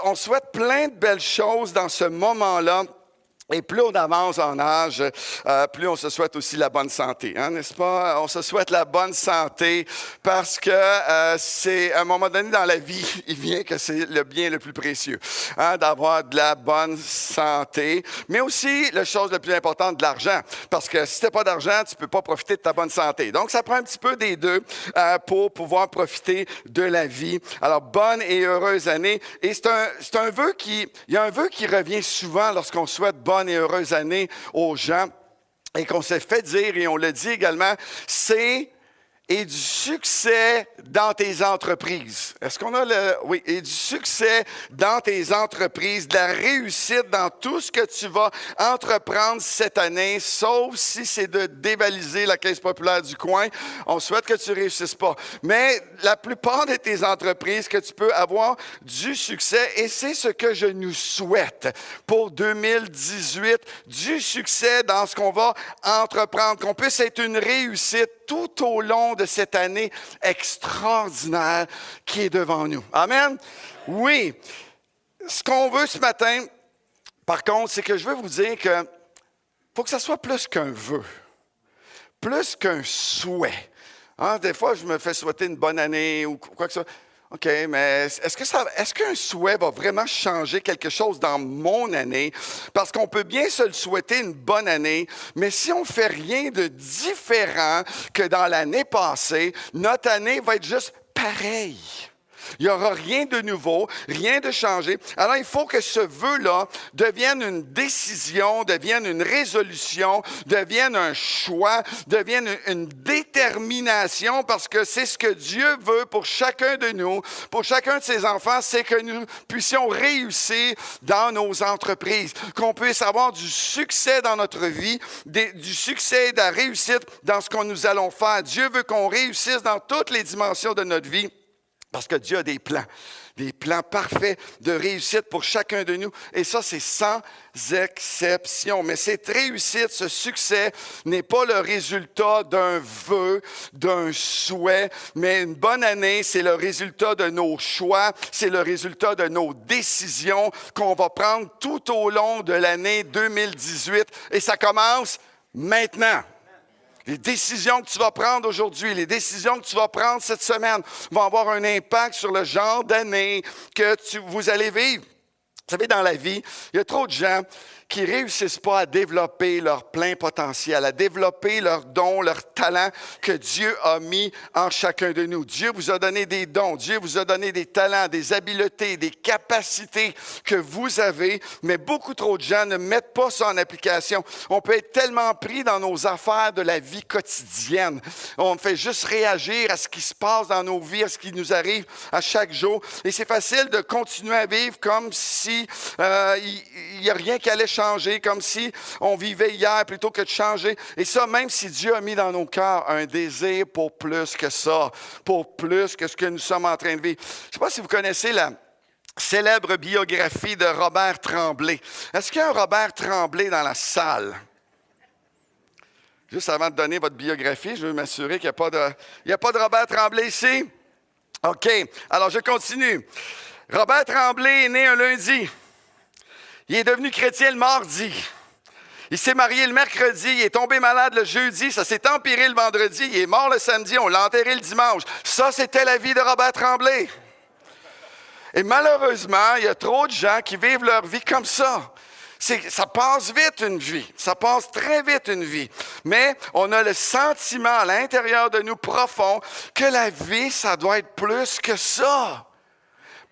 on souhaite plein de belles choses dans ce moment-là. Et plus on avance en âge, plus on se souhaite aussi la bonne santé, hein, n'est-ce pas? On se souhaite la bonne santé parce que c'est à un moment donné dans la vie, il vient que c'est le bien le plus précieux, hein, d'avoir de la bonne santé, mais aussi la chose la plus importante, de l'argent, parce que si tu n'as pas d'argent, tu ne peux pas profiter de ta bonne santé. Donc, ça prend un petit peu des deux pour pouvoir profiter de la vie. Alors, bonne et heureuse année. Et c'est un vœu il y a un vœu qui revient souvent lorsqu'on souhaite bonne et heureuse année aux gens et qu'on s'est fait dire, et on le dit également, c'est et du succès dans tes entreprises. Est-ce qu'on a le... Oui, et du succès dans tes entreprises, de la réussite dans tout ce que tu vas entreprendre cette année, sauf si c'est de dévaliser la caisse populaire du coin. On souhaite que tu ne réussisses pas. Mais la plupart de tes entreprises, que tu peux avoir du succès, et c'est ce que je nous souhaite pour 2018, du succès dans ce qu'on va entreprendre, qu'on puisse être une réussite tout au long de cette année extraordinaire qui est devant nous. Amen? Oui. Ce qu'on veut ce matin, par contre, c'est que je veux vous dire que faut que ça soit plus qu'un vœu, plus qu'un souhait. Hein, des fois, je me fais souhaiter une bonne année ou quoi que ce soit. OK, mais est-ce qu'un souhait va vraiment changer quelque chose dans mon année? Parce qu'on peut bien se le souhaiter une bonne année, mais si on ne fait rien de différent que dans l'année passée, notre année va être juste pareille. Il n'y aura rien de nouveau, rien de changé. Alors, il faut que ce vœu-là devienne une décision, devienne une résolution, devienne un choix, devienne une détermination, parce que c'est ce que Dieu veut pour chacun de nous, pour chacun de ses enfants, c'est que nous puissions réussir dans nos entreprises, qu'on puisse avoir du succès dans notre vie, du succès et de la réussite dans ce que nous allons faire. Dieu veut qu'on réussisse dans toutes les dimensions de notre vie. Parce que Dieu a des plans parfaits de réussite pour chacun de nous. Et ça, c'est sans exception. Mais cette réussite, ce succès n'est pas le résultat d'un vœu, d'un souhait, mais une bonne année, c'est le résultat de nos choix, c'est le résultat de nos décisions qu'on va prendre tout au long de l'année 2018. Et ça commence maintenant. Les décisions que tu vas prendre aujourd'hui, les décisions que tu vas prendre cette semaine vont avoir un impact sur le genre d'année que vous allez vivre. Vous savez, dans la vie, il y a trop de gens qui ne réussissent pas à développer leur plein potentiel, à développer leurs dons, leurs talents que Dieu a mis en chacun de nous. Dieu vous a donné des dons, Dieu vous a donné des talents, des habiletés, des capacités que vous avez, mais beaucoup trop de gens ne mettent pas ça en application. On peut être tellement pris dans nos affaires de la vie quotidienne. On fait juste réagir à ce qui se passe dans nos vies, à ce qui nous arrive à chaque jour. Et c'est facile de continuer à vivre comme si il n'y a rien qui allait changer, comme si on vivait hier plutôt que de changer. Et ça, même si Dieu a mis dans nos cœurs un désir pour plus que ça, pour plus que ce que nous sommes en train de vivre. Je ne sais pas si vous connaissez la célèbre biographie de Robert Tremblay. Est-ce qu'il y a un Robert Tremblay dans la salle? Juste avant de donner votre biographie, je veux m'assurer qu'il n'y a pas de Robert Tremblay ici. OK, alors je continue. Robert Tremblay est né un lundi. Il est devenu chrétien le mardi. Il s'est marié le mercredi, il est tombé malade le jeudi, ça s'est empiré le vendredi, il est mort le samedi, on l'a enterré le dimanche. Ça, c'était la vie de Robert Tremblay. Et malheureusement, il y a trop de gens qui vivent leur vie comme ça. Ça passe vite une vie, ça passe très vite une vie. Mais on a le sentiment à l'intérieur de nous profond que la vie, ça doit être plus que ça.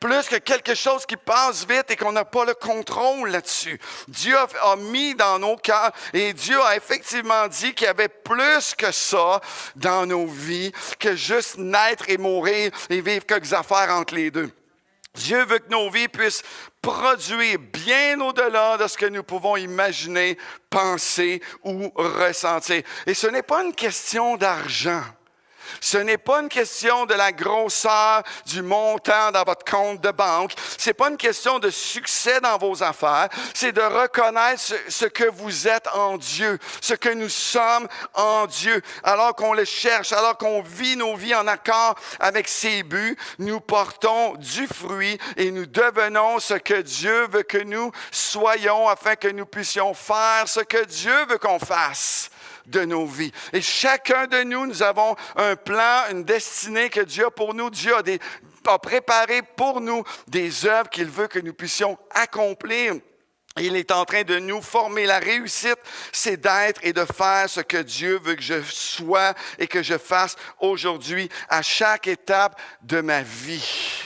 Plus que quelque chose qui passe vite et qu'on n'a pas le contrôle là-dessus. Dieu a mis dans nos cœurs et Dieu a effectivement dit qu'il y avait plus que ça dans nos vies que juste naître et mourir et vivre quelques affaires entre les deux. Dieu veut que nos vies puissent produire bien au-delà de ce que nous pouvons imaginer, penser ou ressentir. Et ce n'est pas une question d'argent. Ce n'est pas une question de la grosseur du montant dans votre compte de banque. C'est pas une question de succès dans vos affaires. C'est de reconnaître ce que vous êtes en Dieu, ce que nous sommes en Dieu. Alors qu'on le cherche, alors qu'on vit nos vies en accord avec ses buts, nous portons du fruit et nous devenons ce que Dieu veut que nous soyons afin que nous puissions faire ce que Dieu veut qu'on fasse de nos vies. Et chacun de nous, nous avons un plan, une destinée que Dieu a pour nous. Dieu a préparé pour nous des œuvres qu'il veut que nous puissions accomplir. Il est en train de nous former. La réussite, c'est d'être et de faire ce que Dieu veut que je sois et que je fasse aujourd'hui à chaque étape de ma vie.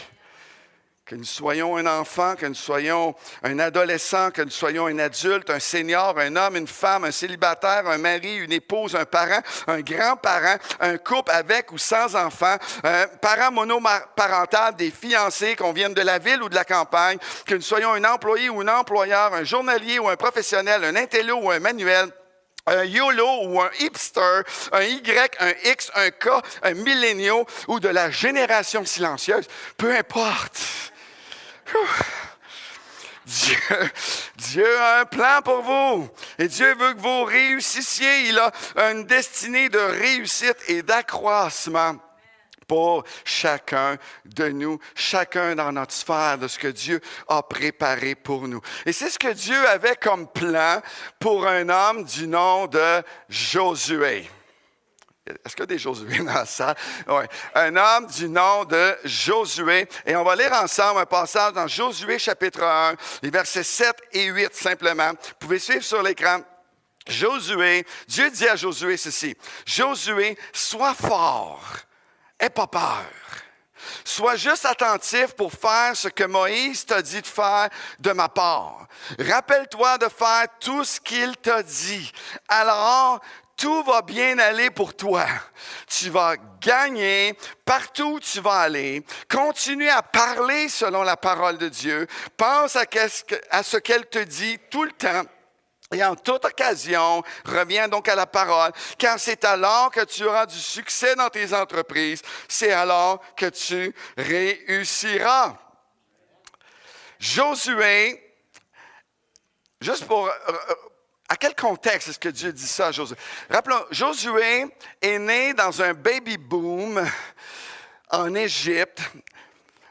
Que nous soyons un enfant, que nous soyons un adolescent, que nous soyons un adulte, un senior, un homme, une femme, un célibataire, un mari, une épouse, un parent, un grand-parent, un couple avec ou sans enfant, un parent monoparental, des fiancés, qu'on vienne de la ville ou de la campagne, que nous soyons un employé ou un employeur, un journalier ou un professionnel, un intello ou un manuel, un YOLO ou un hipster, un Y, un X, un K, un milléniaux ou de la génération silencieuse, peu importe. Dieu a un plan pour vous et Dieu veut que vous réussissiez. Il a une destinée de réussite et d'accroissement pour chacun de nous, chacun dans notre sphère de ce que Dieu a préparé pour nous. Et c'est ce que Dieu avait comme plan pour un homme du nom de Josué. Est-ce qu'il y a des Josué dans la salle? Oui. Un homme du nom de Josué. Et on va lire ensemble un passage dans Josué chapitre 1, les versets 7 et 8 simplement. Vous pouvez suivre sur l'écran. Josué, Dieu dit à Josué ceci. Josué, sois fort, aie pas peur. Sois juste attentif pour faire ce que Moïse t'a dit de faire de ma part. Rappelle-toi de faire tout ce qu'il t'a dit. Alors, tout va bien aller pour toi. Tu vas gagner partout où tu vas aller. Continue à parler selon la parole de Dieu. Pense à ce qu'elle te dit tout le temps. Et en toute occasion, reviens donc à la parole, car c'est alors que tu auras du succès dans tes entreprises. C'est alors que tu réussiras. Josué, juste pour... À quel contexte est-ce que Dieu dit ça à Josué? Rappelons, Josué est né dans un baby boom en Égypte.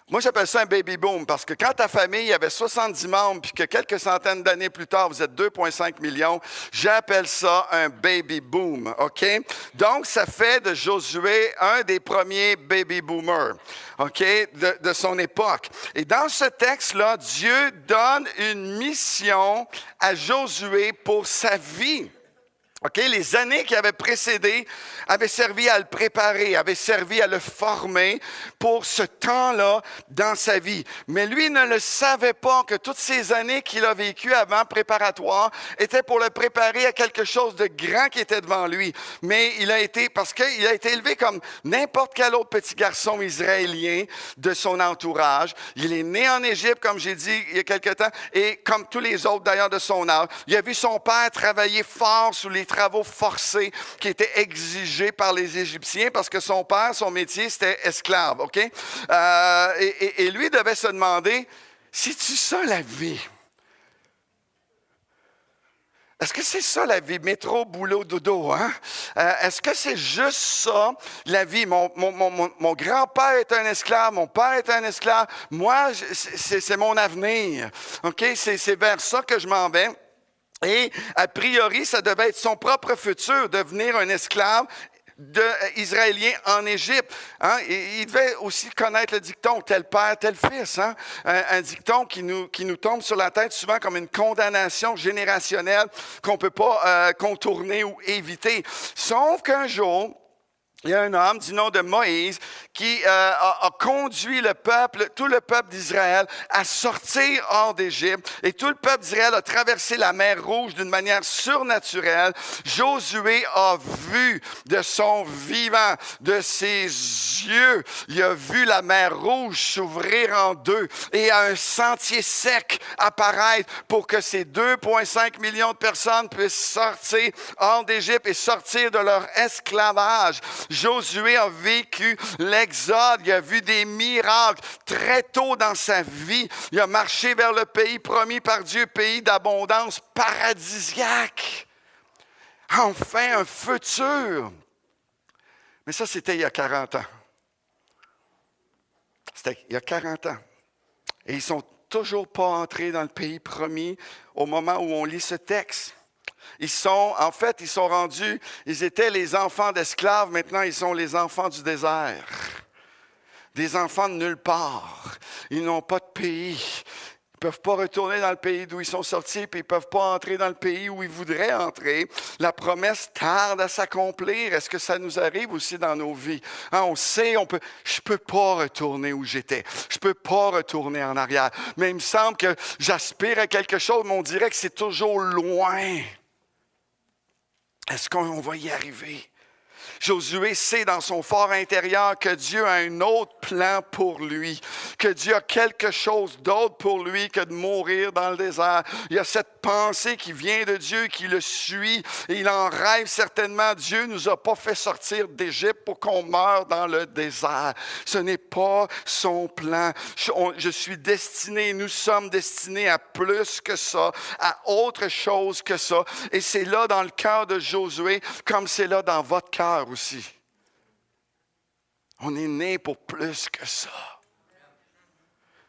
Moi, j'appelle ça un baby boom parce que quand ta famille avait 70 membres puis que quelques centaines d'années plus tard, vous êtes 2,5 millions, j'appelle ça un baby boom, OK? Donc, ça fait de Josué un des premiers baby boomers, OK, de son époque. Et dans ce texte-là, Dieu donne une mission à Josué pour sa vie. OK, les années qui avaient précédé avaient servi à le préparer, avaient servi à le former pour ce temps-là dans sa vie. Mais lui ne le savait pas que toutes ces années qu'il a vécues avant préparatoire étaient pour le préparer à quelque chose de grand qui était devant lui. Mais parce qu'il a été élevé comme n'importe quel autre petit garçon israélien de son entourage. Il est né en Égypte, comme j'ai dit il y a quelque temps, et comme tous les autres d'ailleurs de son âge. Il a vu son père travailler fort sous les travaux forcés qui étaient exigés par les Égyptiens parce que son père, son métier, c'était esclave, OK? Et lui devait se demander, c'est-tu ça la vie? Est-ce que c'est ça la vie? Métro, boulot, dodo, hein? Est-ce que c'est juste ça la vie? Mon grand-père est un esclave, mon père est un esclave. Moi, c'est mon avenir, OK? C'est vers ça que je m'en vais. Et a priori, ça devait être son propre futur, devenir un esclave israélien en Égypte. Hein? Et il devait aussi connaître le dicton, tel père, tel fils. Hein? Un dicton qui nous tombe sur la tête souvent comme une condamnation générationnelle qu'on ne peut pas contourner ou éviter. Sauf qu'un jour, il y a un homme du nom de Moïse qui a conduit tout le peuple d'Israël à sortir hors d'Égypte. Et tout le peuple d'Israël a traversé la mer Rouge d'une manière surnaturelle. Josué a vu de son vivant, de ses yeux, il a vu la mer Rouge s'ouvrir en deux et un sentier sec apparaître pour que ces 2,5 millions de personnes puissent sortir hors d'Égypte et sortir de leur esclavage. Josué a vécu l'exode, il a vu des miracles très tôt dans sa vie. Il a marché vers le pays promis par Dieu, pays d'abondance paradisiaque. Enfin, un futur. Mais ça, c'était il y a 40 ans. C'était il y a 40 ans. Et ils ne sont toujours pas entrés dans le pays promis au moment où on lit ce texte. Ils sont rendus, ils étaient les enfants d'esclaves, maintenant ils sont les enfants du désert. Des enfants de nulle part. Ils n'ont pas de pays. Ils ne peuvent pas retourner dans le pays d'où ils sont sortis, puis ils ne peuvent pas entrer dans le pays où ils voudraient entrer. La promesse tarde à s'accomplir. Est-ce que ça nous arrive aussi dans nos vies? On sait, je ne peux pas retourner où j'étais. Je ne peux pas retourner en arrière. Mais il me semble que j'aspire à quelque chose, mais on dirait que c'est toujours loin. Est-ce qu'on va y arriver? Josué sait dans son fort intérieur que Dieu a un autre plan pour lui, que Dieu a quelque chose d'autre pour lui que de mourir dans le désert. Il y a cette pensée qui vient de Dieu, qui le suit, et il en rêve certainement. Dieu ne nous a pas fait sortir d'Égypte pour qu'on meure dans le désert. Ce n'est pas son plan. Je suis destiné, nous sommes destinés à plus que ça, à autre chose que ça. Et c'est là dans le cœur de Josué, comme c'est là dans votre cœur aussi. On est né pour plus que ça.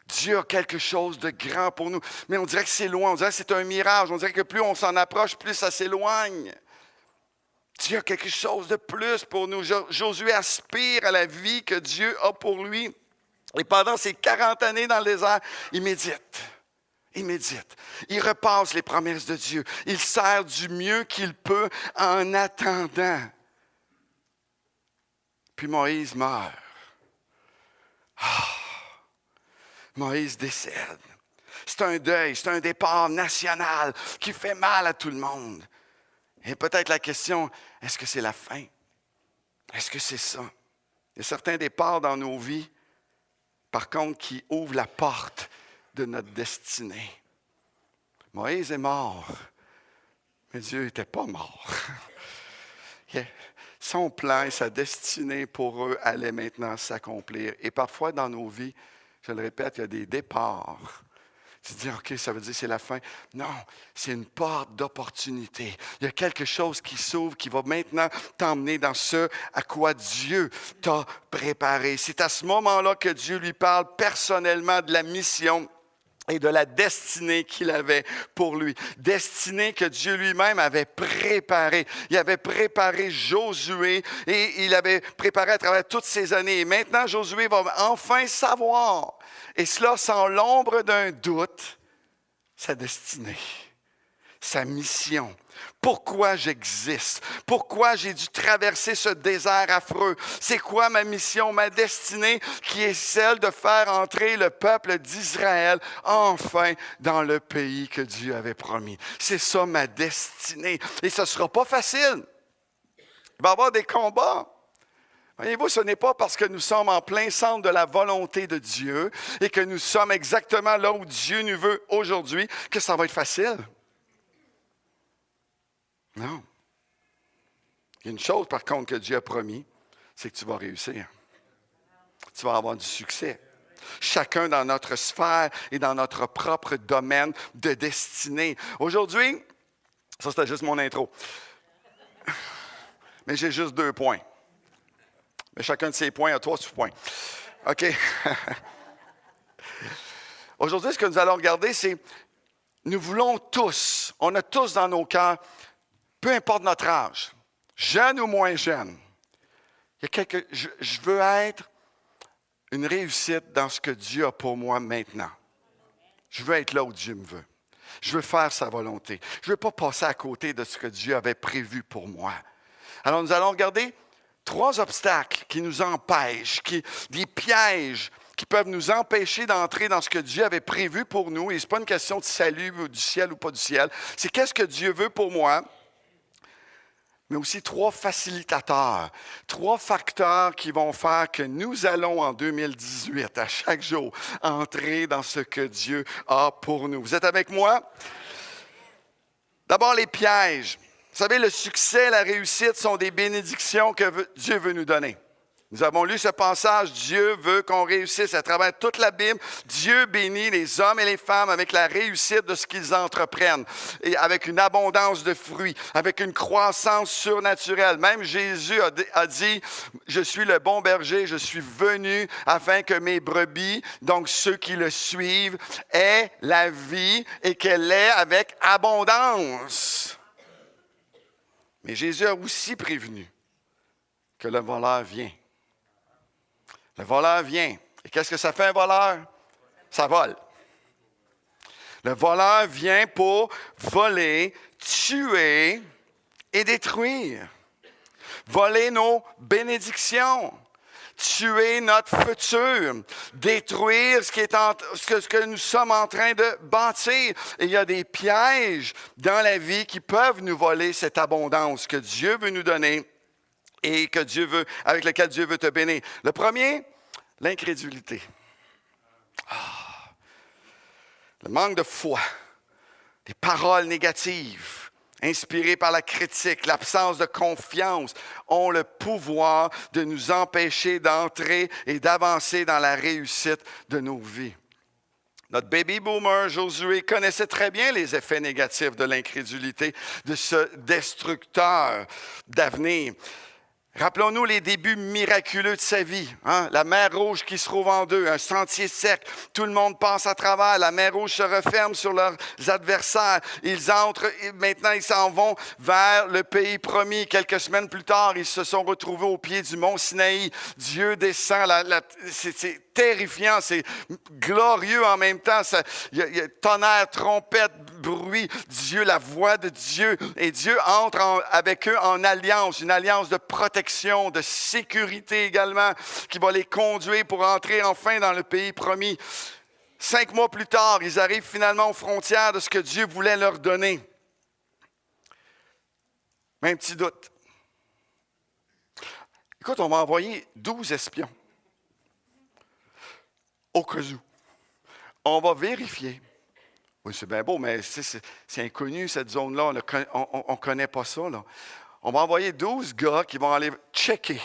Dieu a quelque chose de grand pour nous. Mais on dirait que c'est loin, on dirait que c'est un mirage. On dirait que plus on s'en approche, plus ça s'éloigne. Dieu a quelque chose de plus pour nous. Josué aspire à la vie que Dieu a pour lui. Et pendant ces 40 années dans le désert, il médite. Il médite. Il repasse les promesses de Dieu. Il sert du mieux qu'il peut en attendant. Puis Moïse meurt. Moïse décède. C'est un deuil, c'est un départ national qui fait mal à tout le monde. Et peut-être la question, est-ce que c'est la fin? Est-ce que c'est ça? Il y a certains départs dans nos vies, par contre, qui ouvrent la porte de notre destinée. Moïse est mort, mais Dieu n'était pas mort. Son plan et sa destinée pour eux allaient maintenant s'accomplir. Et parfois dans nos vies, je le répète, il y a des départs. Tu te dis, OK, ça veut dire que c'est la fin. Non, c'est une porte d'opportunité. Il y a quelque chose qui s'ouvre, qui va maintenant t'emmener dans ce à quoi Dieu t'a préparé. C'est à ce moment-là que Dieu lui parle personnellement de la mission et de la destinée qu'il avait pour lui. Destinée que Dieu lui-même avait préparée. Il avait préparé Josué et il avait préparé à travers toutes ces années. Et maintenant, Josué va enfin savoir, et cela sans l'ombre d'un doute, sa destinée, sa mission. Pourquoi j'existe? Pourquoi j'ai dû traverser ce désert affreux? C'est quoi ma mission, ma destinée, qui est celle de faire entrer le peuple d'Israël enfin dans le pays que Dieu avait promis. C'est ça ma destinée. Et ce ne sera pas facile. Il va y avoir des combats. Voyez-vous, ce n'est pas parce que nous sommes en plein centre de la volonté de Dieu et que nous sommes exactement là où Dieu nous veut aujourd'hui que ça va être facile. Non. Il y a une chose, par contre, que Dieu a promis, c'est que tu vas réussir. Tu vas avoir du succès. Chacun dans notre sphère et dans notre propre domaine de destinée. Aujourd'hui, ça c'était juste mon intro. Mais j'ai juste 2 points. Mais chacun de ces points a 3 sous-points. OK. Aujourd'hui, ce que nous allons regarder, c'est nous voulons tous, on a tous dans nos cœurs, peu importe notre âge, jeune ou moins jeune, je veux être une réussite dans ce que Dieu a pour moi maintenant. Je veux être là où Dieu me veut. Je veux faire sa volonté. Je ne veux pas passer à côté de ce que Dieu avait prévu pour moi. Alors, nous allons regarder 3 obstacles qui nous empêchent, des pièges qui peuvent nous empêcher d'entrer dans ce que Dieu avait prévu pour nous. Et ce n'est pas une question de salut, du ciel ou pas du ciel. C'est qu'est-ce que Dieu veut pour moi. Mais aussi 3 facilitateurs, 3 facteurs qui vont faire que nous allons en 2018, à chaque jour, entrer dans ce que Dieu a pour nous. Vous êtes avec moi? D'abord, les pièges. savez, le succès, la réussite sont des bénédictions que Dieu veut nous donner. Nous avons lu ce passage, Dieu veut qu'on réussisse à travers toute la Bible. Dieu bénit les hommes et les femmes avec la réussite de ce qu'ils entreprennent, et avec une abondance de fruits, avec une croissance surnaturelle. Même Jésus a dit, je suis le bon berger, je suis venu afin que mes brebis, donc ceux qui le suivent, aient la vie et qu'elle l'ait avec abondance. Mais Jésus a aussi prévenu que le voleur vient. Le voleur vient. Et qu'est-ce que ça fait un voleur? Ça vole. Le voleur vient pour voler, tuer et détruire. Voler nos bénédictions. Tuer notre futur. Détruire ce que nous sommes en train de bâtir. Et il y a des pièges dans la vie qui peuvent nous voler cette abondance que Dieu veut nous donner et avec lequel Dieu veut te bénir. Le premier, l'incrédulité. Le manque de foi, des paroles négatives, inspirées par la critique, l'absence de confiance, ont le pouvoir de nous empêcher d'entrer et d'avancer dans la réussite de nos vies. Notre baby boomer, Josué, connaissait très bien les effets négatifs de l'incrédulité, de ce destructeur d'avenir. Rappelons-nous les débuts miraculeux de sa vie. La mer Rouge qui se trouve en deux, un sentier sec, tout le monde passe à travers, la mer Rouge se referme sur leurs adversaires. Ils entrent, et maintenant ils s'en vont vers le pays promis. Quelques semaines plus tard, ils se sont retrouvés au pied du mont Sinaï. Dieu descend, c'est terrifiant, c'est glorieux en même temps. Il y a tonnerre, trompette, bruit, Dieu, la voix de Dieu. Et Dieu entre avec eux en alliance, une alliance de protection, de sécurité également, qui va les conduire pour entrer enfin dans le pays promis. 5 mois plus tard, ils arrivent finalement aux frontières de ce que Dieu voulait leur donner. Mais un petit doute. Écoute, on va envoyer 12 espions. Au cas où. On va vérifier. Oui, c'est bien beau, mais c'est inconnu, cette zone-là. On ne connaît pas ça, là. On va envoyer 12 gars qui vont aller checker,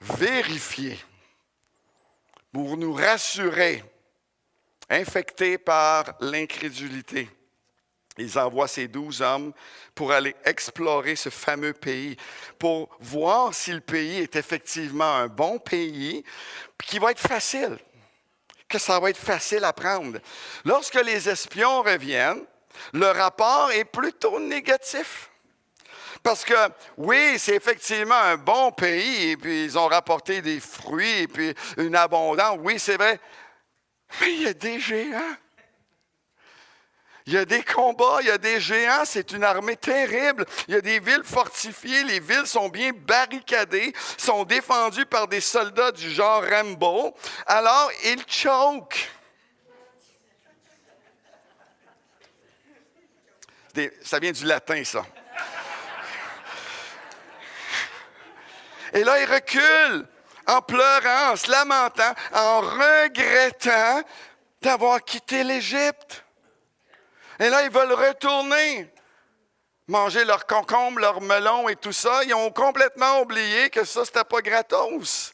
vérifier, pour nous rassurer, infectés par l'incrédulité. Ils envoient ces 12 hommes pour aller explorer ce fameux pays, pour voir si le pays est effectivement un bon pays, qui va être facile, que ça va être facile à prendre. Lorsque les espions reviennent, le rapport est plutôt négatif. Parce que, oui, c'est effectivement un bon pays, et puis ils ont rapporté des fruits, et puis une abondance. Oui, c'est vrai. Mais il y a des géants. Il y a des combats, il y a des géants, c'est une armée terrible. Il y a des villes fortifiées, les villes sont bien barricadées, sont défendues par des soldats du genre Rambo. Alors, ils choquent. Ça vient du latin, ça. Et là, ils reculent en pleurant, en se lamentant, en regrettant d'avoir quitté l'Égypte. Et là, ils veulent retourner, manger leurs concombres, leurs melons et tout ça. Ils ont complètement oublié que ça, c'était pas gratos.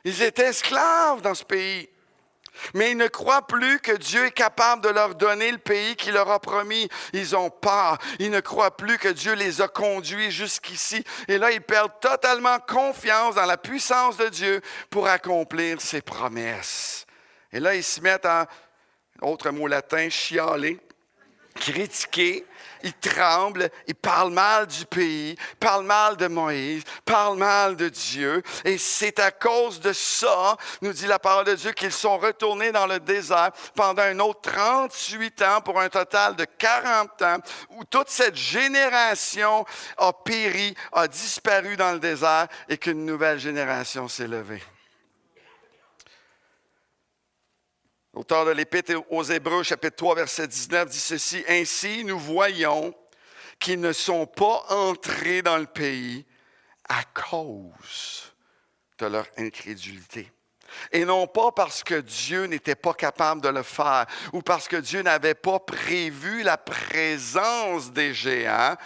Ils étaient esclaves dans ce pays. Mais ils ne croient plus que Dieu est capable de leur donner le pays qu'il leur a promis. Ils ont peur. Ils ne croient plus que Dieu les a conduits jusqu'ici. Et là, ils perdent totalement confiance dans la puissance de Dieu pour accomplir ses promesses. Et là, ils se mettent en, autre mot latin, chialer, critiquer. Ils tremblent, ils parlent mal du pays, parlent mal de Moïse, parlent mal de Dieu. Et c'est à cause de ça, nous dit la parole de Dieu, qu'ils sont retournés dans le désert pendant un autre 38 ans pour un total de 40 ans, où toute cette génération a péri, a disparu dans le désert et qu'une nouvelle génération s'est levée. L'auteur de l'Épître aux Hébreux, chapitre 3, verset 19, dit ceci. « Ainsi, nous voyons qu'ils ne sont pas entrés dans le pays à cause de leur incrédulité. Et non pas parce que Dieu n'était pas capable de le faire ou parce que Dieu n'avait pas prévu la présence des géants,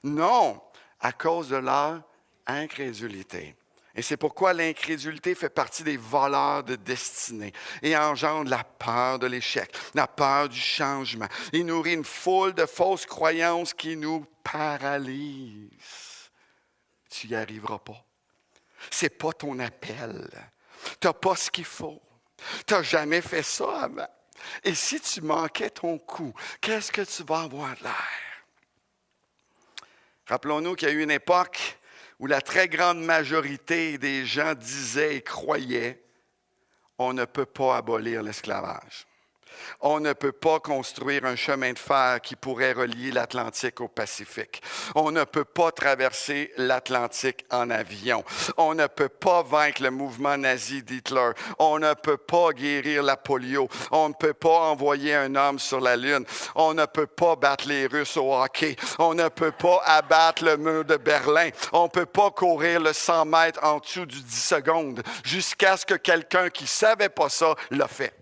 Non, à cause de leur incrédulité. Et c'est pourquoi l'incrédulité fait partie des voleurs de destinée et engendre la peur de l'échec, la peur du changement. Il nourrit une foule de fausses croyances qui nous paralysent. Tu n'y arriveras pas. Ce n'est pas ton appel. Tu n'as pas ce qu'il faut. Tu n'as jamais fait ça avant. Et si tu manquais ton coup, qu'est-ce que tu vas avoir de l'air? Rappelons-nous qu'il y a eu une époque où la très grande majorité des gens disaient et croyaient « on ne peut pas abolir l'esclavage ». On ne peut pas construire un chemin de fer qui pourrait relier l'Atlantique au Pacifique. On ne peut pas traverser l'Atlantique en avion. On ne peut pas vaincre le mouvement nazi d'Hitler. On ne peut pas guérir la polio. On ne peut pas envoyer un homme sur la Lune. On ne peut pas battre les Russes au hockey. On ne peut pas abattre le mur de Berlin. On ne peut pas courir le 100 mètres en dessous du 10 secondes jusqu'à ce que quelqu'un qui ne savait pas ça l'a fait.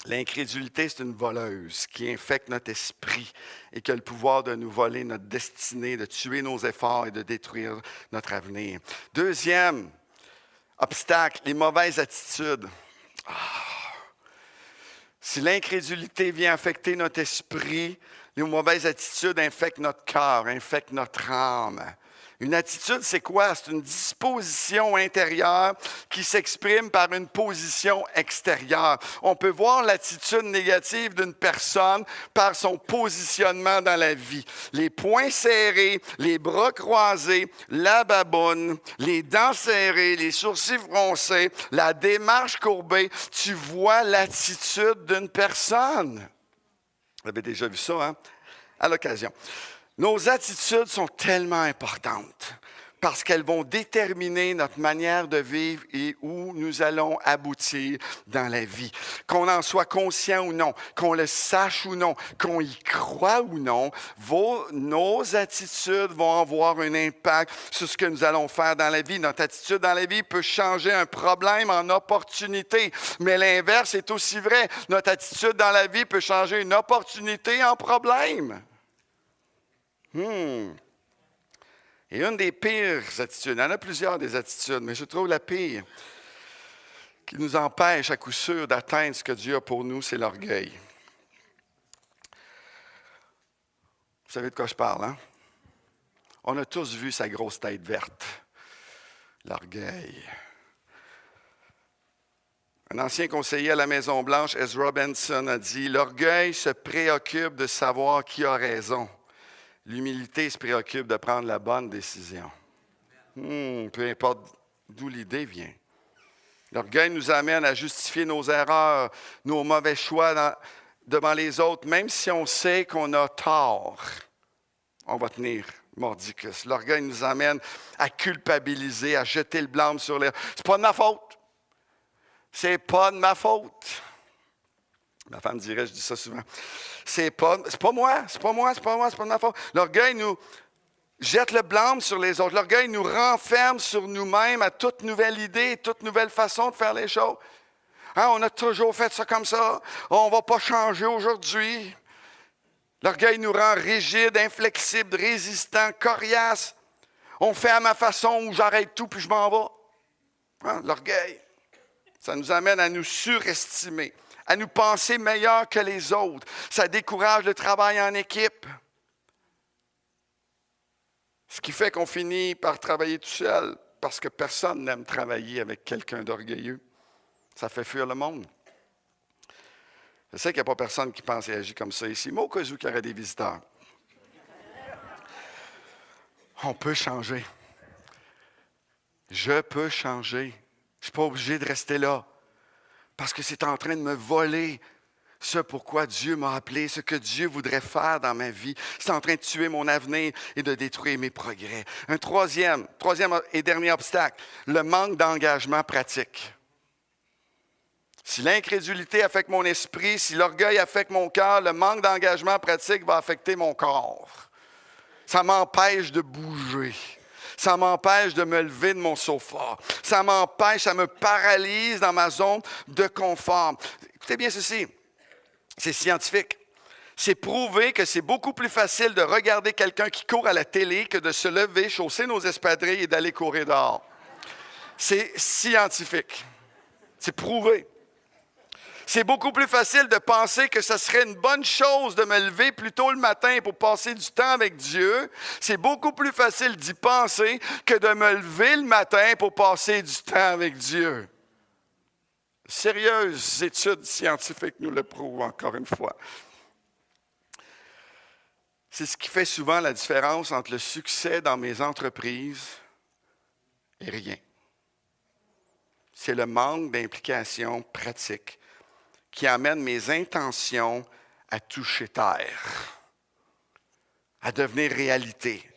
L'incrédulité, c'est une voleuse qui infecte notre esprit et qui a le pouvoir de nous voler notre destinée, de tuer nos efforts et de détruire notre avenir. Deuxième obstacle, les mauvaises attitudes. Si l'incrédulité vient affecter notre esprit, les mauvaises attitudes infectent notre cœur, infectent notre âme. Une attitude, c'est quoi? C'est une disposition intérieure qui s'exprime par une position extérieure. On peut voir l'attitude négative d'une personne par son positionnement dans la vie. Les poings serrés, les bras croisés, la baboune, les dents serrées, les sourcils froncés, la démarche courbée. Tu vois l'attitude d'une personne. Vous avez déjà vu ça, hein? À l'occasion. Nos attitudes sont tellement importantes parce qu'elles vont déterminer notre manière de vivre et où nous allons aboutir dans la vie. Qu'on en soit conscient ou non, qu'on le sache ou non, qu'on y croit ou non, nos attitudes vont avoir un impact sur ce que nous allons faire dans la vie. Notre attitude dans la vie peut changer un problème en opportunité, mais l'inverse est aussi vrai. Notre attitude dans la vie peut changer une opportunité en problème. Et une des pires attitudes, il y en a plusieurs des attitudes, mais je trouve la pire qui nous empêche à coup sûr d'atteindre ce que Dieu a pour nous, c'est l'orgueil. Vous savez de quoi je parle, hein? On a tous vu sa grosse tête verte. L'orgueil. Un ancien conseiller à la Maison-Blanche, Ezra Benson, a dit « L'orgueil se préoccupe de savoir qui a raison. L'humilité se préoccupe de prendre la bonne décision. » Peu importe d'où l'idée vient. L'orgueil nous amène à justifier nos erreurs, nos mauvais choix devant les autres, même si on sait qu'on a tort. On va tenir mordicus. L'orgueil nous amène à culpabiliser, à jeter le blâme sur les... C'est pas de ma faute. C'est pas de ma faute. Ma femme dirait, je dis ça souvent. C'est pas moi, c'est pas de ma faute. L'orgueil nous jette le blâme sur les autres. L'orgueil nous renferme sur nous-mêmes à toute nouvelle idée, toute nouvelle façon de faire les choses. Hein, on a toujours fait ça comme ça. On ne va pas changer aujourd'hui. L'orgueil nous rend rigides, inflexibles, résistants, coriaces. On fait à ma façon où j'arrête tout puis je m'en vais. Hein, l'orgueil, ça nous amène à nous surestimer, à nous penser meilleurs que les autres. Ça décourage le travail en équipe. Ce qui fait qu'on finit par travailler tout seul parce que personne n'aime travailler avec quelqu'un d'orgueilleux. Ça fait fuir le monde. Je sais qu'il n'y a pas personne qui pense et agit comme ça ici, mais au cas où il y aurait des visiteurs. On peut changer. Je peux changer. Je ne suis pas obligé de rester là. Parce que c'est en train de me voler ce pourquoi Dieu m'a appelé, ce que Dieu voudrait faire dans ma vie. C'est en train de tuer mon avenir et de détruire mes progrès. Un troisième et dernier obstacle, le manque d'engagement pratique. Si l'incrédulité affecte mon esprit, si l'orgueil affecte mon cœur, le manque d'engagement pratique va affecter mon corps. Ça m'empêche de bouger. Ça m'empêche de me lever de mon sofa. Ça me paralyse dans ma zone de confort. Écoutez bien ceci, c'est scientifique. C'est prouvé que c'est beaucoup plus facile de regarder quelqu'un qui court à la télé que de se lever, chausser nos espadrilles et d'aller courir dehors. C'est scientifique. C'est prouvé. C'est beaucoup plus facile de penser que ce serait une bonne chose de me lever plus tôt le matin pour passer du temps avec Dieu. C'est beaucoup plus facile d'y penser que de me lever le matin pour passer du temps avec Dieu. Sérieuses études scientifiques nous le prouvent encore une fois. C'est ce qui fait souvent la différence entre le succès dans mes entreprises et rien. C'est le manque d'implication pratique qui amène mes intentions à toucher terre, à devenir réalité.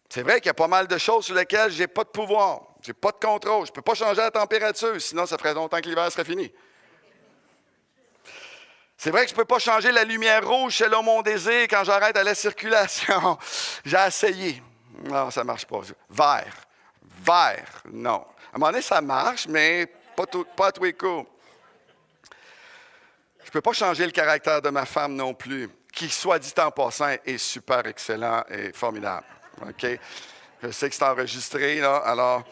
C'est vrai qu'il y a pas mal de choses sur lesquelles je n'ai pas de pouvoir, je n'ai pas de contrôle, je ne peux pas changer la température, sinon ça ferait longtemps que l'hiver serait fini. C'est vrai que je ne peux pas changer la lumière rouge selon mon désir quand j'arrête à la circulation. J'ai essayé. Non, ça ne marche pas. Vert, non. À un moment donné, ça marche, mais pas à tous les coups. Je ne peux pas changer le caractère de ma femme non plus, qui, soit dit en passant, est super excellent et formidable. OK? Je sais que c'est enregistré, là, alors...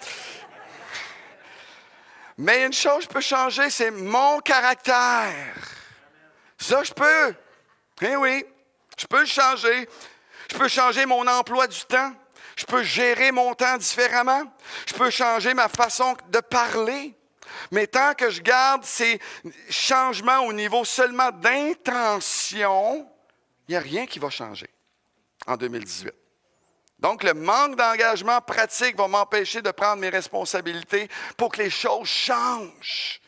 Mais une chose que je peux changer, c'est mon caractère. Ça, je peux. Eh oui, je peux le changer. Je peux changer mon emploi du temps. Je peux gérer mon temps différemment. Je peux changer ma façon de parler. Mais tant que je garde ces changements au niveau seulement d'intention, il n'y a rien qui va changer en 2018. Donc, le manque d'engagement pratique va m'empêcher de prendre mes responsabilités pour que les choses changent.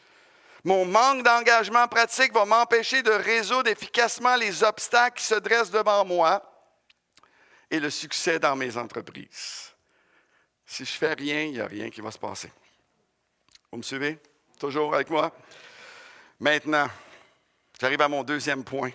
Mon manque d'engagement pratique va m'empêcher de résoudre efficacement les obstacles qui se dressent devant moi et le succès dans mes entreprises. Si je fais rien, il n'y a rien qui va se passer. Vous me suivez? Toujours avec moi? Maintenant, j'arrive à mon deuxième point.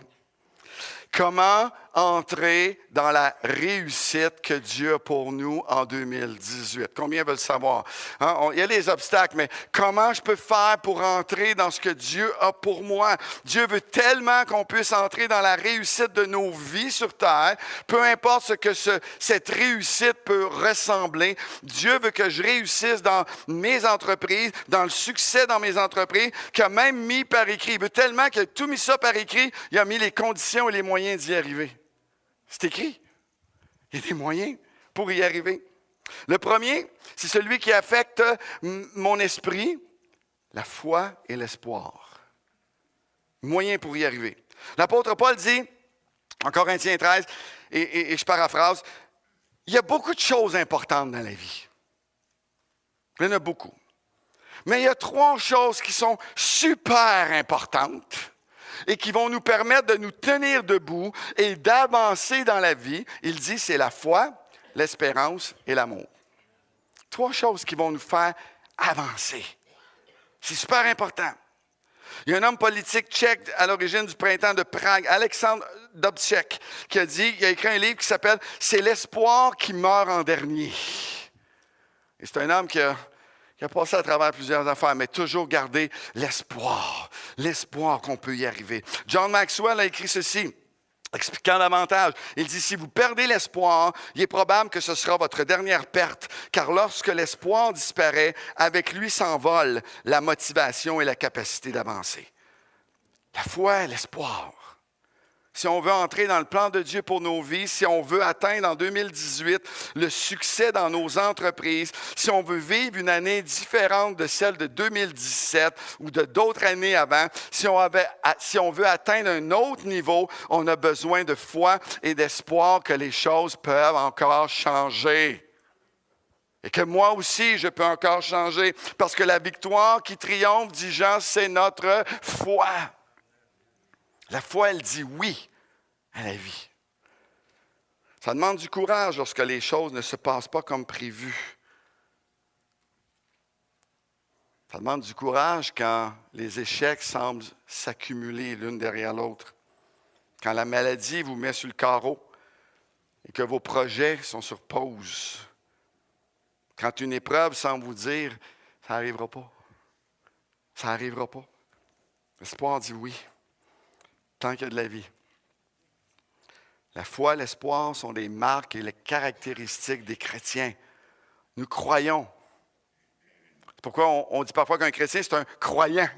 Comment entrer dans la réussite que Dieu a pour nous en 2018? Combien veulent savoir? Il y a les obstacles, mais comment je peux faire pour entrer dans ce que Dieu a pour moi? Dieu veut tellement qu'on puisse entrer dans la réussite de nos vies sur terre, peu importe ce que cette réussite peut ressembler. Dieu veut que je réussisse dans mes entreprises, dans le succès dans mes entreprises, qu'il a même mis par écrit. Il veut tellement qu'il a tout mis ça par écrit, il a mis les conditions et les moyens d'y arriver. C'est écrit. Il y a des moyens pour y arriver. Le premier, c'est celui qui affecte mon esprit, la foi et l'espoir. Moyen pour y arriver. L'apôtre Paul dit, en Corinthiens 13, et je paraphrase, il y a beaucoup de choses importantes dans la vie. Il y en a beaucoup. Mais il y a 3 choses qui sont super importantes et qui vont nous permettre de nous tenir debout et d'avancer dans la vie. Il dit, c'est la foi, l'espérance et l'amour. 3 choses qui vont nous faire avancer. C'est super important. Il y a un homme politique tchèque à l'origine du printemps de Prague, Alexandre Dubček, qui a écrit un livre qui s'appelle « C'est l'espoir qui meurt en dernier ». Et c'est un homme qui a passé à travers plusieurs affaires, mais toujours garder l'espoir qu'on peut y arriver. John Maxwell a écrit ceci, expliquant davantage. Il dit, si vous perdez l'espoir, il est probable que ce sera votre dernière perte, car lorsque l'espoir disparaît, avec lui s'envole la motivation et la capacité d'avancer. La foi et l'espoir. Si on veut entrer dans le plan de Dieu pour nos vies, si on veut atteindre en 2018 le succès dans nos entreprises, si on veut vivre une année différente de celle de 2017 ou de d'autres années avant, si on veut atteindre un autre niveau, on a besoin de foi et d'espoir que les choses peuvent encore changer. Et que moi aussi, je peux encore changer. Parce que la victoire qui triomphe, dit Jean, c'est notre foi. La foi, elle dit oui à la vie. Ça demande du courage lorsque les choses ne se passent pas comme prévu. Ça demande du courage quand les échecs semblent s'accumuler l'une derrière l'autre. Quand la maladie vous met sur le carreau et que vos projets sont sur pause. Quand une épreuve semble vous dire « ça n'arrivera pas ». Ça n'arrivera pas. L'espoir dit oui. Tant qu'il y a de la vie. La foi et l'espoir sont des marques et les caractéristiques des chrétiens. Nous croyons. C'est pourquoi on dit parfois qu'un chrétien, c'est un croyant.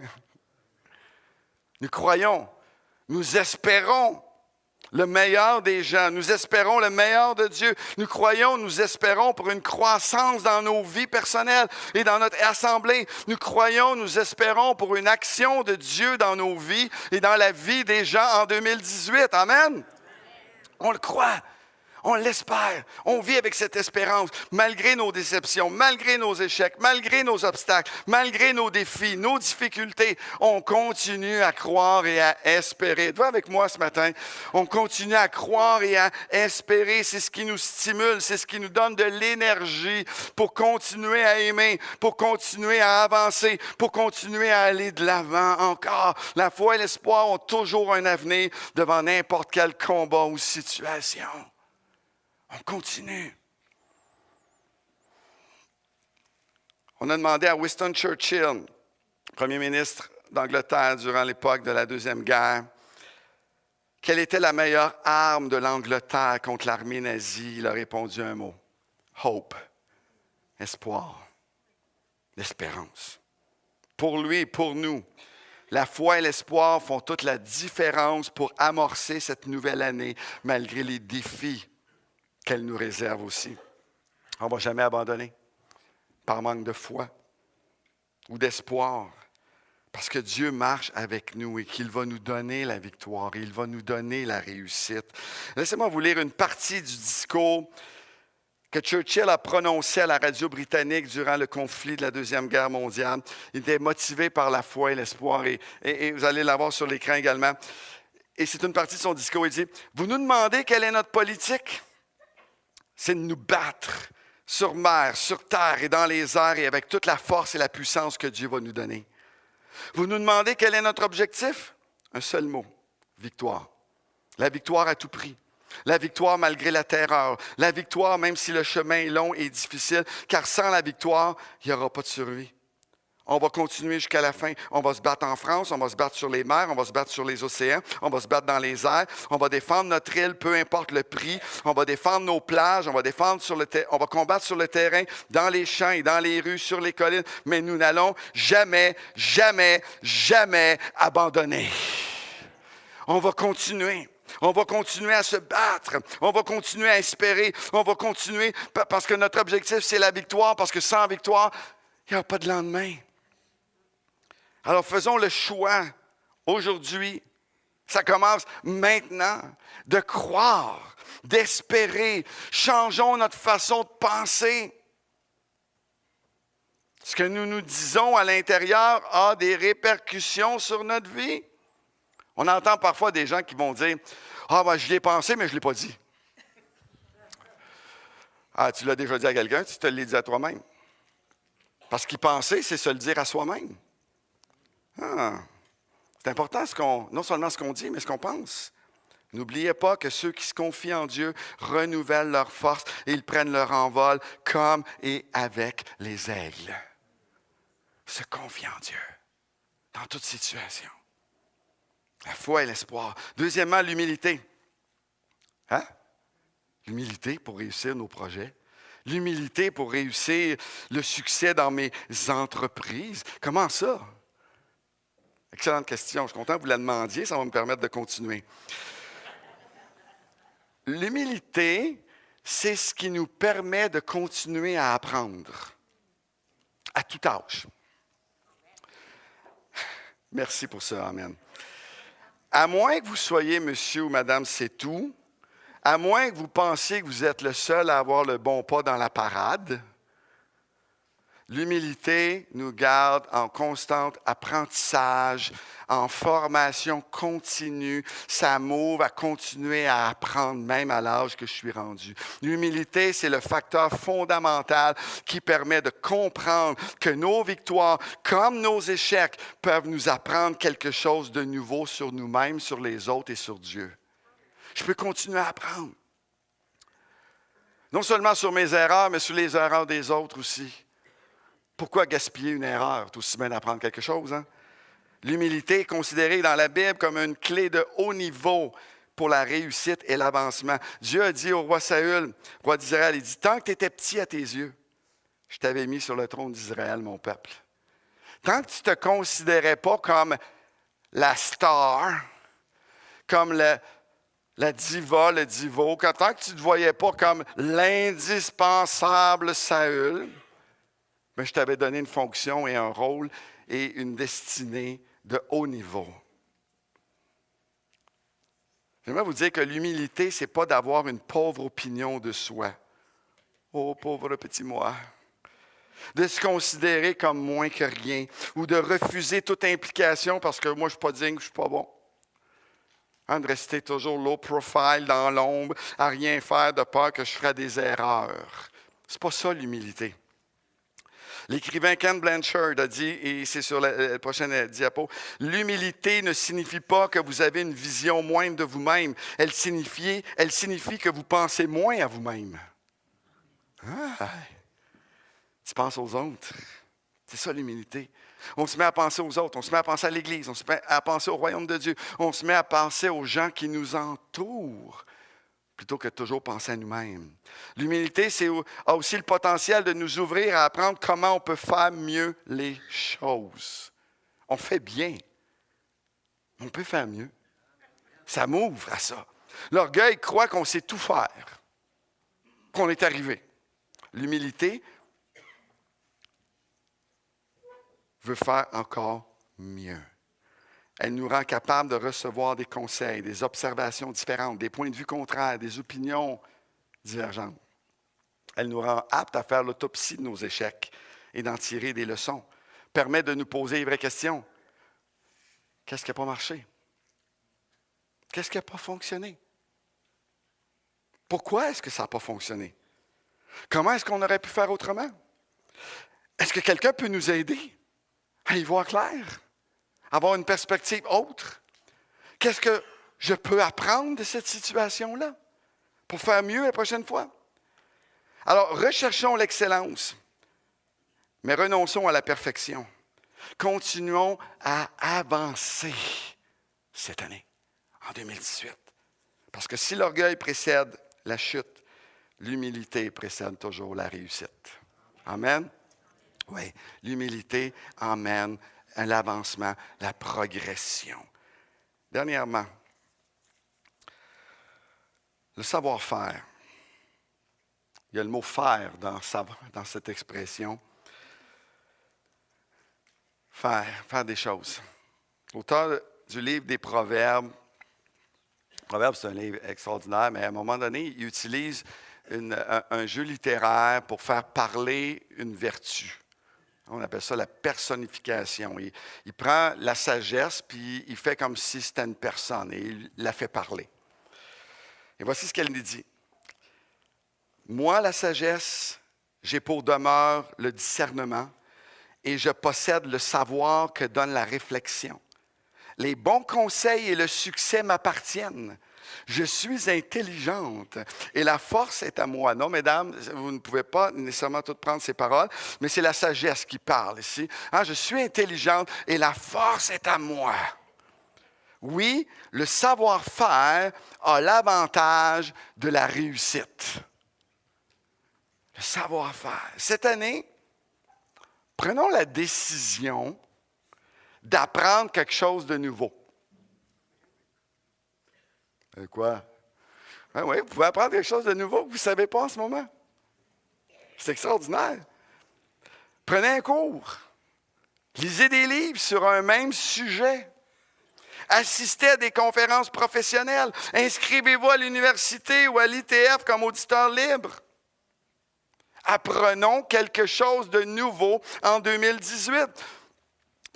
Nous croyons. Nous espérons le meilleur des gens. Nous espérons le meilleur de Dieu. Nous croyons, nous espérons pour une croissance dans nos vies personnelles et dans notre assemblée. Nous croyons, nous espérons pour une action de Dieu dans nos vies et dans la vie des gens en 2018. Amen. On le croit. On l'espère. On vit avec cette espérance, malgré nos déceptions, malgré nos échecs, malgré nos obstacles, malgré nos défis, nos difficultés. On continue à croire et à espérer. Tu vois avec moi ce matin, on continue à croire et à espérer. C'est ce qui nous stimule, c'est ce qui nous donne de l'énergie pour continuer à aimer, pour continuer à avancer, pour continuer à aller de l'avant encore. La foi et l'espoir ont toujours un avenir devant n'importe quel combat ou situation. On continue. On a demandé à Winston Churchill, premier ministre d'Angleterre durant l'époque de la Deuxième Guerre, quelle était la meilleure arme de l'Angleterre contre l'armée nazie. Il a répondu un mot. Hope. Espoir. L'espérance. Pour lui et pour nous, la foi et l'espoir font toute la différence pour amorcer cette nouvelle année, malgré les défis qu'elle nous réserve aussi. On ne va jamais abandonner par manque de foi ou d'espoir, parce que Dieu marche avec nous et qu'il va nous donner la victoire, et il va nous donner la réussite. Laissez-moi vous lire une partie du discours que Churchill a prononcé à la radio britannique durant le conflit de la Deuxième Guerre mondiale. Il était motivé par la foi et l'espoir, et vous allez l'avoir sur l'écran également. Et c'est une partie de son discours. Il dit, « Vous nous demandez quelle est notre politique? C'est de nous battre sur mer, sur terre et dans les airs et avec toute la force et la puissance que Dieu va nous donner. Vous nous demandez quel est notre objectif? Un seul mot, victoire. La victoire à tout prix. La victoire malgré la terreur. La victoire même si le chemin est long et difficile, car sans la victoire, il n'y aura pas de survie. On va continuer jusqu'à la fin. On va se battre en France, on va se battre sur les mers, on va se battre sur les océans, on va se battre dans les airs, on va défendre notre île, peu importe le prix, on va défendre nos plages, on va combattre sur le terrain, dans les champs et dans les rues, sur les collines, mais nous n'allons jamais, jamais, jamais abandonner. On va continuer. On va continuer à se battre. On va continuer à espérer. On va continuer parce que notre objectif, c'est la victoire, parce que sans victoire, il n'y aura pas de lendemain. Alors faisons le choix aujourd'hui, ça commence maintenant, de croire, d'espérer. Changeons notre façon de penser. Ce que nous nous disons à l'intérieur a des répercussions sur notre vie. On entend parfois des gens qui vont dire « Ah, ben, je l'ai pensé, mais je ne l'ai pas dit. » Ah, tu l'as déjà dit à quelqu'un, tu te l'as dit à toi-même. Parce qu'y penser, c'est se le dire à soi-même. Ah, c'est important non seulement ce qu'on dit, mais ce qu'on pense. N'oubliez pas que ceux qui se confient en Dieu renouvellent leur force et ils prennent leur envol comme et avec les aigles. Se confier en Dieu dans toute situation. La foi et l'espoir. Deuxièmement, l'humilité. Hein? L'humilité pour réussir nos projets. L'humilité pour réussir le succès dans mes entreprises. Comment ça? Excellente question. Je suis content que vous la demandiez. Ça va me permettre de continuer. L'humilité, c'est ce qui nous permet de continuer à apprendre à tout âge. Merci pour ça. Amen. À moins que vous soyez monsieur ou madame c'est tout, à moins que vous pensiez que vous êtes le seul à avoir le bon pas dans la parade, l'humilité nous garde en constant apprentissage, en formation continue. Ça m'ouvre à continuer à apprendre même à l'âge que je suis rendu. L'humilité, c'est le facteur fondamental qui permet de comprendre que nos victoires, comme nos échecs, peuvent nous apprendre quelque chose de nouveau sur nous-mêmes, sur les autres et sur Dieu. Je peux continuer à apprendre. Non seulement sur mes erreurs, mais sur les erreurs des autres aussi. Pourquoi gaspiller une erreur? C'est aussi bien d'apprendre quelque chose. Hein? L'humilité est considérée dans la Bible comme une clé de haut niveau pour la réussite et l'avancement. Dieu a dit au roi Saül, roi d'Israël, il dit, tant que tu étais petit à tes yeux, je t'avais mis sur le trône d'Israël, mon peuple. Tant que tu ne te considérais pas comme la star, comme la diva, le divo, tant que tu ne te voyais pas comme l'indispensable Saül, mais je t'avais donné une fonction et un rôle et une destinée de haut niveau. J'aimerais vous dire que l'humilité, ce n'est pas d'avoir une pauvre opinion de soi. Oh, pauvre petit moi. De se considérer comme moins que rien ou de refuser toute implication parce que moi, je ne suis pas digne, je ne suis pas bon. De rester toujours low profile dans l'ombre, à rien faire de peur que je ferai des erreurs. C'est pas ça l'humilité. L'écrivain Ken Blanchard a dit, et c'est sur la prochaine diapo, l'humilité ne signifie pas que vous avez une vision moindre de vous-même. Elle signifie que vous pensez moins à vous-même. Ah, tu penses aux autres. C'est ça l'humilité. On se met à penser aux autres, on se met à penser à l'Église, on se met à penser au royaume de Dieu, on se met à penser aux gens qui nous entourent, plutôt que de toujours penser à nous-mêmes. L'humilité a aussi le potentiel de nous ouvrir à apprendre comment on peut faire mieux les choses. On fait bien, on peut faire mieux. Ça m'ouvre à ça. L'orgueil croit qu'on sait tout faire, qu'on est arrivé. L'humilité veut faire encore mieux. Elle nous rend capables de recevoir des conseils, des observations différentes, des points de vue contraires, des opinions divergentes. Elle nous rend aptes à faire l'autopsie de nos échecs et d'en tirer des leçons. Permet de nous poser les vraies questions. Qu'est-ce qui n'a pas marché? Qu'est-ce qui n'a pas fonctionné? Pourquoi est-ce que ça n'a pas fonctionné? Comment est-ce qu'on aurait pu faire autrement? Est-ce que quelqu'un peut nous aider à y voir clair? Avoir une perspective autre? Qu'est-ce que je peux apprendre de cette situation-là pour faire mieux la prochaine fois? Alors, recherchons l'excellence, mais renonçons à la perfection. Continuons à avancer cette année, en 2018. Parce que si l'orgueil précède la chute, l'humilité précède toujours la réussite. Amen? Oui, l'humilité emmène l'avancement, la progression. Dernièrement, le savoir-faire. Il y a le mot « faire » dans cette expression. Faire des choses. L'auteur du livre des Proverbes, c'est un livre extraordinaire, mais à un moment donné, il utilise un jeu littéraire pour faire parler une vertu. On appelle ça la personnification. Il prend la sagesse, puis il fait comme si c'était une personne, et il la fait parler. Et voici ce qu'elle nous dit. « Moi, la sagesse, j'ai pour demeure le discernement, et je possède le savoir que donne la réflexion. Les bons conseils et le succès m'appartiennent. Je suis intelligente et la force est à moi. » Non, mesdames, vous ne pouvez pas nécessairement toutes prendre ces paroles, mais c'est la sagesse qui parle ici. Je suis intelligente et la force est à moi. Oui, le savoir-faire a l'avantage de la réussite. Le savoir-faire. Cette année, prenons la décision d'apprendre quelque chose de nouveau. Quoi? Oui, vous pouvez apprendre quelque chose de nouveau que vous ne savez pas en ce moment. C'est extraordinaire. Prenez un cours. Lisez des livres sur un même sujet. Assistez à des conférences professionnelles. Inscrivez-vous à l'université ou à l'ITF comme auditeur libre. Apprenons quelque chose de nouveau en 2018.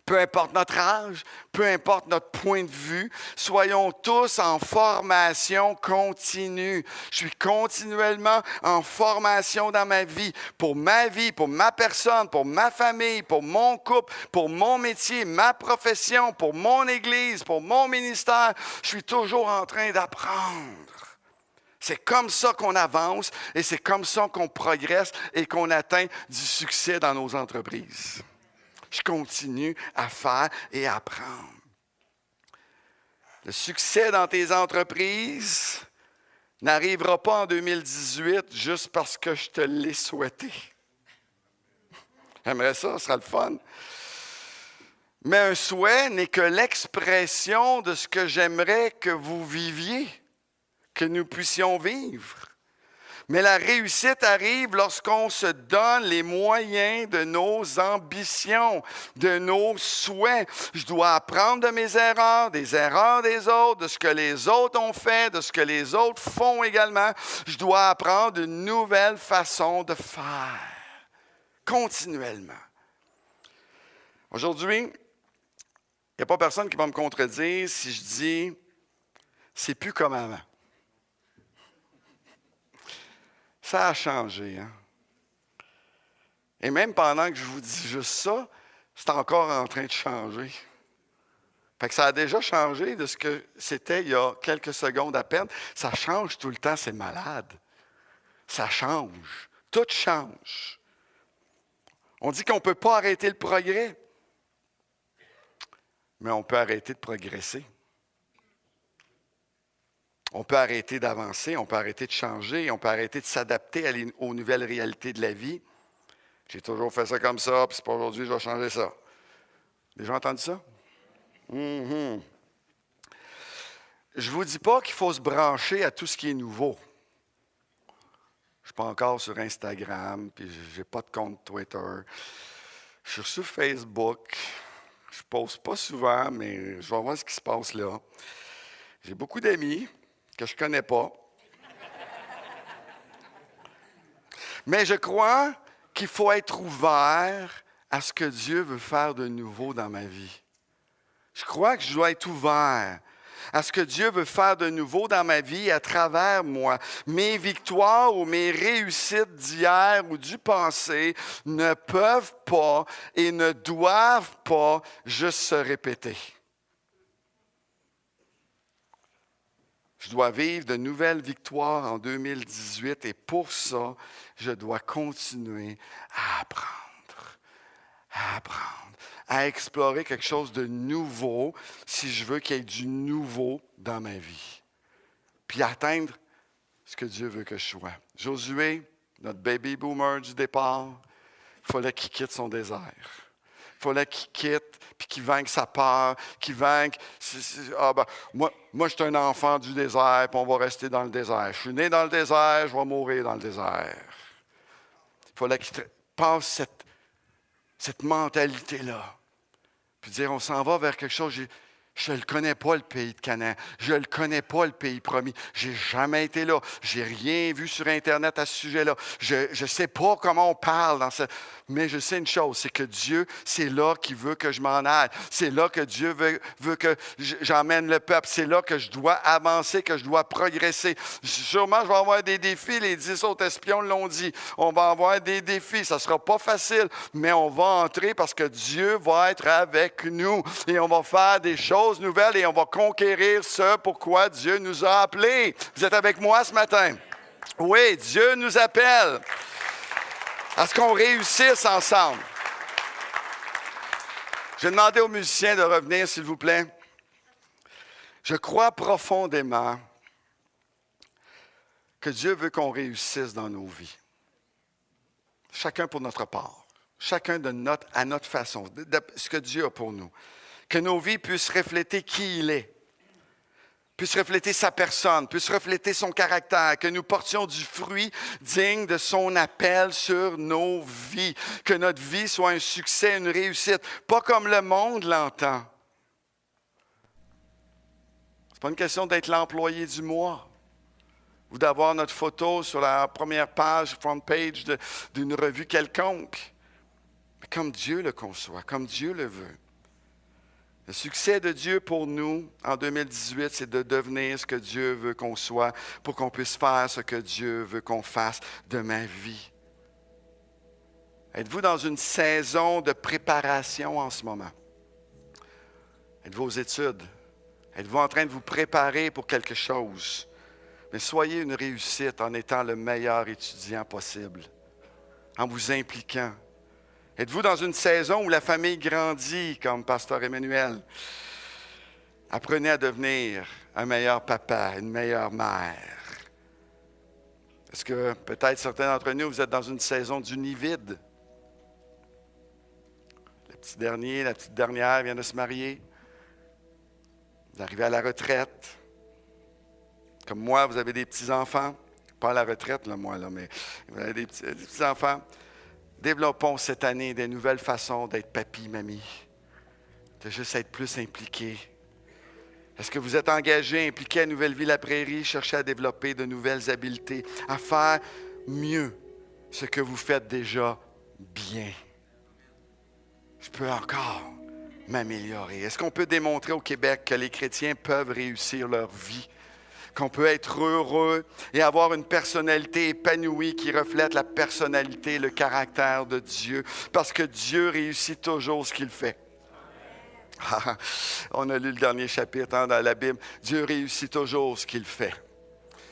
Peu importe notre âge, peu importe notre point de vue, soyons tous en formation continue. Je suis continuellement en formation dans ma vie, pour ma personne, pour ma famille, pour mon couple, pour mon métier, ma profession, pour mon Église, pour mon ministère. Je suis toujours en train d'apprendre. C'est comme ça qu'on avance et c'est comme ça qu'on progresse et qu'on atteint du succès dans nos entreprises. Je continue à faire et à apprendre. Le succès dans tes entreprises n'arrivera pas en 2018 juste parce que je te l'ai souhaité. J'aimerais ça, ce sera le fun. Mais un souhait n'est que l'expression de ce que j'aimerais que vous viviez, que nous puissions vivre. Mais la réussite arrive lorsqu'on se donne les moyens de nos ambitions, de nos souhaits. Je dois apprendre de mes erreurs, des erreurs des autres, de ce que les autres ont fait, de ce que les autres font également. Je dois apprendre une nouvelle façon de faire, continuellement. Aujourd'hui, il n'y a pas personne qui va me contredire si je dis « c'est plus comme avant ». Ça a changé, hein? Et même pendant que je vous dis juste ça, c'est encore en train de changer. Fait que ça a déjà changé de ce que c'était il y a quelques secondes à peine. Ça change tout le temps, c'est malade. Ça change. Tout change. On dit qu'on ne peut pas arrêter le progrès, mais on peut arrêter de progresser. On peut arrêter d'avancer, on peut arrêter de changer, on peut arrêter de s'adapter aux nouvelles réalités de la vie. J'ai toujours fait ça comme ça, puis c'est pas aujourd'hui que je vais changer ça. Déjà entendu ça? Mm-hmm. Je ne vous dis pas qu'il faut se brancher à tout ce qui est nouveau. Je ne suis pas encore sur Instagram, puis je n'ai pas de compte Twitter. Je suis sur Facebook. Je ne poste pas souvent, mais je vais voir ce qui se passe là. J'ai beaucoup d'amis que je ne connais pas. Mais je crois qu'il faut être ouvert à ce que Dieu veut faire de nouveau dans ma vie. Je crois que je dois être ouvert à ce que Dieu veut faire de nouveau dans ma vie à travers moi. Mes victoires ou mes réussites d'hier ou du passé ne peuvent pas et ne doivent pas juste se répéter. Je dois vivre de nouvelles victoires en 2018 et pour ça, je dois continuer à apprendre, à explorer quelque chose de nouveau si je veux qu'il y ait du nouveau dans ma vie. Puis atteindre ce que Dieu veut que je sois. Josué, notre baby boomer du départ, il fallait qu'il quitte son désert. Il fallait qu'il quitte, puis qu'il vainque sa peur, qu'il vainque... moi, je suis un enfant du désert, puis on va rester dans le désert. Je suis né dans le désert, je vais mourir dans le désert. Il fallait qu'il passe cette mentalité-là. Puis dire, on s'en va vers quelque chose... Je ne le connais pas, le pays de Canaan. Je ne le connais pas, le pays promis. Je n'ai jamais été là. Je n'ai rien vu sur Internet à ce sujet-là. Je ne sais pas comment on parle dans ça. Mais je sais une chose, c'est que Dieu, c'est là qu'il veut que je m'en aille. C'est là que Dieu veut que j'emmène le peuple. C'est là que je dois avancer, que je dois progresser. Sûrement, je vais avoir des défis. Les 10 autres espions l'ont dit. On va avoir des défis. Ça ne sera pas facile, mais on va entrer parce que Dieu va être avec nous. Et on va faire des choses nouvelles et on va conquérir ce pourquoi Dieu nous a appelés. Vous êtes avec moi ce matin? Oui, Dieu nous appelle à ce qu'on réussisse ensemble. Je vais demander aux musiciens de revenir, s'il vous plaît. Je crois profondément que Dieu veut qu'on réussisse dans nos vies. Chacun pour notre part. Chacun à notre façon. De ce que Dieu a pour nous. Que nos vies puissent refléter qui il est. Puissent refléter sa personne, puissent refléter son caractère, que nous portions du fruit digne de son appel sur nos vies, que notre vie soit un succès, une réussite, pas comme le monde l'entend. Ce n'est pas une question d'être l'employé du mois ou d'avoir notre photo sur la première page, front page d'une revue quelconque, mais comme Dieu le conçoit, comme Dieu le veut. Le succès de Dieu pour nous en 2018, c'est de devenir ce que Dieu veut qu'on soit pour qu'on puisse faire ce que Dieu veut qu'on fasse de ma vie. Êtes-vous dans une saison de préparation en ce moment? Êtes-vous aux études? Êtes-vous en train de vous préparer pour quelque chose? Mais soyez une réussite en étant le meilleur étudiant possible, en vous impliquant. Êtes-vous dans une saison où la famille grandit, comme Pasteur Emmanuel? Apprenez à devenir un meilleur papa, une meilleure mère. Est-ce que peut-être certains d'entre nous, vous êtes dans une saison du nid vide? Le petit dernier, la petite dernière vient de se marier. Vous arrivez à la retraite. Comme moi, vous avez des petits-enfants. Pas à la retraite, là, moi, là, mais vous avez des petits-enfants. Développons cette année des nouvelles façons d'être papy, mamie. De juste être plus impliqué. Est-ce que vous êtes engagé, impliqué à Nouvelle Vie la Prairie, cherchez à développer de nouvelles habiletés, à faire mieux ce que vous faites déjà bien? Je peux encore m'améliorer. Est-ce qu'on peut démontrer au Québec que les chrétiens peuvent réussir leur vie? Qu'on peut être heureux et avoir une personnalité épanouie qui reflète la personnalité, le caractère de Dieu, parce que Dieu réussit toujours ce qu'il fait. On a lu le dernier chapitre dans la Bible. Dieu réussit toujours ce qu'il fait.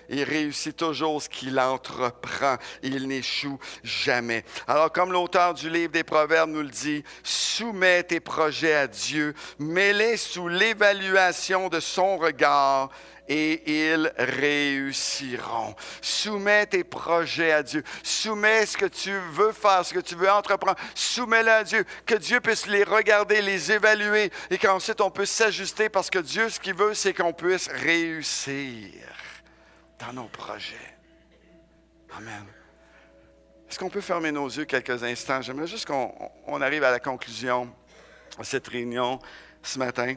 Il réussit toujours ce qu'il entreprend. Il n'échoue jamais. Alors, comme l'auteur du livre des Proverbes nous le dit, soumets tes projets à Dieu, mets-les sous l'évaluation de son regard et ils réussiront. Soumets tes projets à Dieu. Soumets ce que tu veux faire, ce que tu veux entreprendre. Soumets-le à Dieu. Que Dieu puisse les regarder, les évaluer et qu'ensuite on puisse s'ajuster parce que Dieu, ce qu'il veut, c'est qu'on puisse réussir dans nos projets. Amen. Est-ce qu'on peut fermer nos yeux quelques instants? J'aimerais juste qu'on arrive à la conclusion de cette réunion ce matin.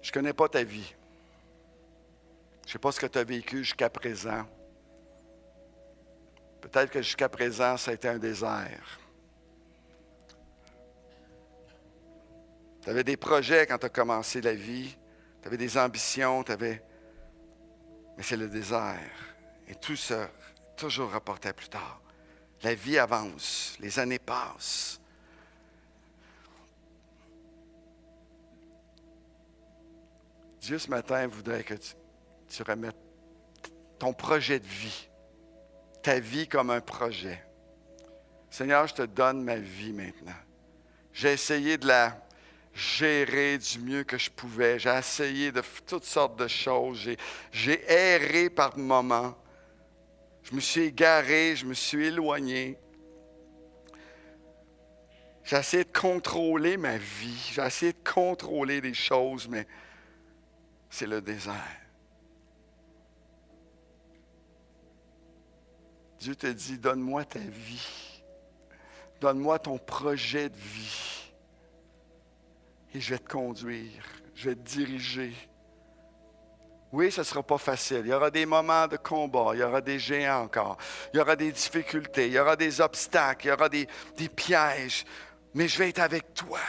Je ne connais pas ta vie. Je ne sais pas ce que tu as vécu jusqu'à présent. Peut-être que jusqu'à présent, ça a été un désert. Tu avais des projets quand tu as commencé la vie. Tu avais des ambitions, mais c'est le désert. Et tout ça, toujours reporté à plus tard. La vie avance, les années passent. Dieu, ce matin, voudrait que tu remettes ton projet de vie, ta vie comme un projet. Seigneur, je te donne ma vie maintenant. J'ai essayé de la gérer du mieux que je pouvais. J'ai essayé de toutes sortes de choses. J'ai erré par moments. Je me suis égaré, je me suis éloigné. J'ai essayé de contrôler ma vie. J'ai essayé de contrôler des choses, mais c'est le désert. Dieu te dit, donne-moi ta vie. Donne-moi ton projet de vie. Et je vais te conduire. Je vais te diriger. Oui, ce ne sera pas facile. Il y aura des moments de combat. Il y aura des géants encore. Il y aura des difficultés. Il y aura des obstacles. Il y aura des pièges. Mais je vais être avec toi.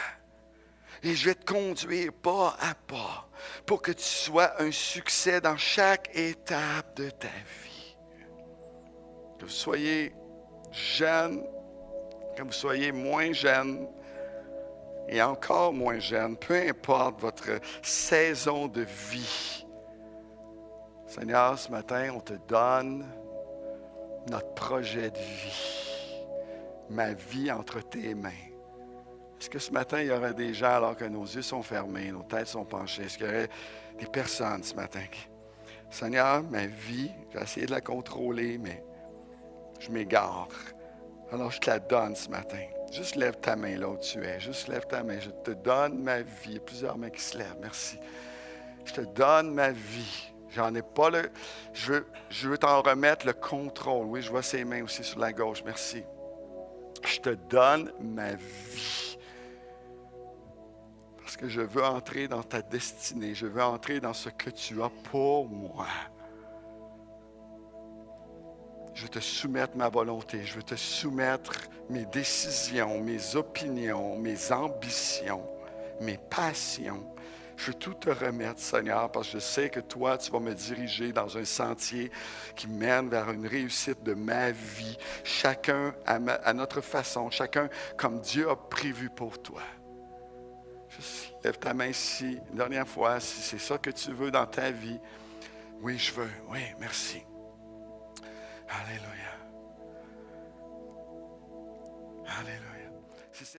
Et je vais te conduire pas à pas pour que tu sois un succès dans chaque étape de ta vie. Que vous soyez jeune, que vous soyez moins jeune et encore moins jeune, peu importe votre saison de vie. Seigneur, ce matin, on te donne notre projet de vie, ma vie entre tes mains. Est-ce que ce matin, il y aura des gens, alors que nos yeux sont fermés, nos têtes sont penchées, est-ce qu'il y aurait des personnes ce matin qui, Seigneur, ma vie, j'ai essayé de la contrôler, mais je m'égare. Alors, je te la donne ce matin. Juste lève ta main là où tu es. Juste lève ta main. Je te donne ma vie. Il y a plusieurs mains qui se lèvent. Merci. Je te donne ma vie. J'en ai pas le... Je veux t'en remettre le contrôle. Oui, je vois ces mains aussi sur la gauche. Merci. Je te donne ma vie. Parce que je veux entrer dans ta destinée. Je veux entrer dans ce que tu as pour moi. Je veux te soumettre ma volonté. Je veux te soumettre mes décisions, mes opinions, mes ambitions, mes passions. Je veux tout te remettre, Seigneur, parce que je sais que toi, tu vas me diriger dans un sentier qui mène vers une réussite de ma vie. Chacun à notre façon, chacun comme Dieu a prévu pour toi. Juste lève ta main ici, une dernière fois, si c'est ça que tu veux dans ta vie. Oui, je veux. Oui, merci. Alléluia. Alléluia.